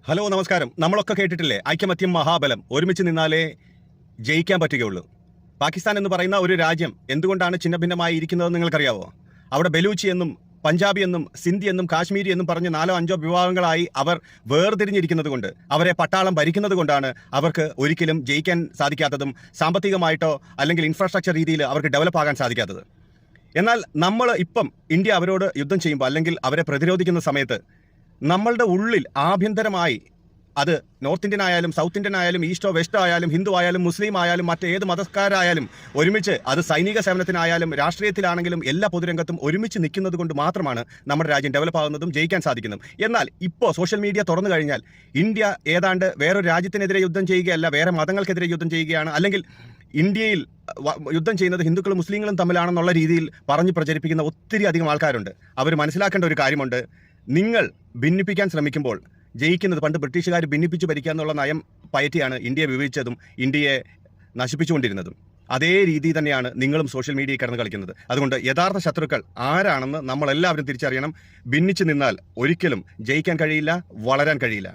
Hello നമസ്കാരം. നമ്മളൊക്കെ കേട്ടിട്ടില്ലേ, ഐക്യമത്യം മഹാബലം, ഒരുമിച്ച് നിന്നാലേ ജയിക്കാൻ പറ്റുകയുള്ളൂ. പാകിസ്ഥാൻ എന്ന് പറയുന്ന ഒരു രാജ്യം എന്തുകൊണ്ടാണ് ഛിന്നഭിന്നമായി ഇരിക്കുന്നതെന്ന് നിങ്ങൾക്കറിയാവോ? അവിടെ ബലൂച്ചി എന്നും പഞ്ചാബി എന്നും സിന്ധി എന്നും കാശ്മീരി എന്നും പറഞ്ഞ് 4-5 വിഭാഗങ്ങളായി അവർ വേർതിരിഞ്ഞിരിക്കുന്നത് കൊണ്ട്, അവരെ പട്ടാളം ഭരിക്കുന്നത് കൊണ്ടാണ് അവർക്ക് ഒരിക്കലും ജയിക്കാൻ സാധിക്കാത്തതും സാമ്പത്തികമായിട്ടോ അല്ലെങ്കിൽ ഇൻഫ്രാസ്ട്രക്ചർ രീതിയിൽ അവർക്ക് ഡെവലപ്പ് ആകാൻ സാധിക്കാത്തത്. എന്നാൽ നമ്മൾ ഇപ്പം ഇന്ത്യ അവരോട് യുദ്ധം ചെയ്യുമ്പോൾ അല്ലെങ്കിൽ അവരെ പ്രതിരോധിക്കുന്ന സമയത്ത് നമ്മളുടെ ഉള്ളിൽ ആഭ്യന്തരമായി, അത് നോർത്ത് ഇന്ത്യൻ ആയാലും സൗത്ത് ഇന്ത്യൻ ആയാലും ഈസ്റ്റോ വെസ്റ്റോ ആയാലും ഹിന്ദു ആയാലും മുസ്ലിം ആയാലും മറ്റേത് മതക്കാരായാലും ഒരുമിച്ച്, അത് സൈനിക സേവനത്തിനായാലും രാഷ്ട്രീയത്തിലാണെങ്കിലും എല്ലാ പൊതുരംഗത്തും ഒരുമിച്ച് നിൽക്കുന്നത് കൊണ്ട് മാത്രമാണ് നമ്മുടെ രാജ്യം ഡെവലപ്പ് ആകുന്നതും ജയിക്കാൻ സാധിക്കുന്നതും. എന്നാൽ ഇപ്പോൾ സോഷ്യൽ മീഡിയ തുറന്നു കഴിഞ്ഞാൽ ഇന്ത്യ ഏതാണ്ട് വേറൊരു രാജ്യത്തിനെതിരെ യുദ്ധം ചെയ്യുകയല്ല, വേറെ മതങ്ങൾക്കെതിരെ യുദ്ധം ചെയ്യുകയാണ്, അല്ലെങ്കിൽ ഇന്ത്യയിൽ യുദ്ധം ചെയ്യുന്നത് ഹിന്ദുക്കളും മുസ്ലിങ്ങളും തമ്മിലാണെന്നുള്ള രീതിയിൽ പറഞ്ഞ് പ്രചരിപ്പിക്കുന്ന ഒത്തിരി അധികം ആൾക്കാരുണ്ട്. അവർ മനസ്സിലാക്കേണ്ട ഒരു കാര്യമുണ്ട്, നിങ്ങൾ ഭിന്നിപ്പിക്കാൻ ശ്രമിക്കുമ്പോൾ ജയിക്കുന്നത്, പണ്ട് ബ്രിട്ടീഷുകാർ ഭിന്നിപ്പിച്ച് ഭരിക്കുക എന്നുള്ള നയം പയറ്റിയാണ് ഇന്ത്യയെ വിഭജിച്ചതും ഇന്ത്യയെ നശിപ്പിച്ചുകൊണ്ടിരുന്നതും. അതേ രീതി തന്നെയാണ് നിങ്ങളും സോഷ്യൽ മീഡിയയിൽ കിടന്ന് കളിക്കുന്നത്. അതുകൊണ്ട് യഥാർത്ഥ ശത്രുക്കൾ ആരാണെന്ന് നമ്മളെല്ലാവരും തിരിച്ചറിയണം. ഭിന്നിച്ചു നിന്നാൽ ഒരിക്കലും ജയിക്കാൻ കഴിയില്ല, വളരാൻ കഴിയില്ല.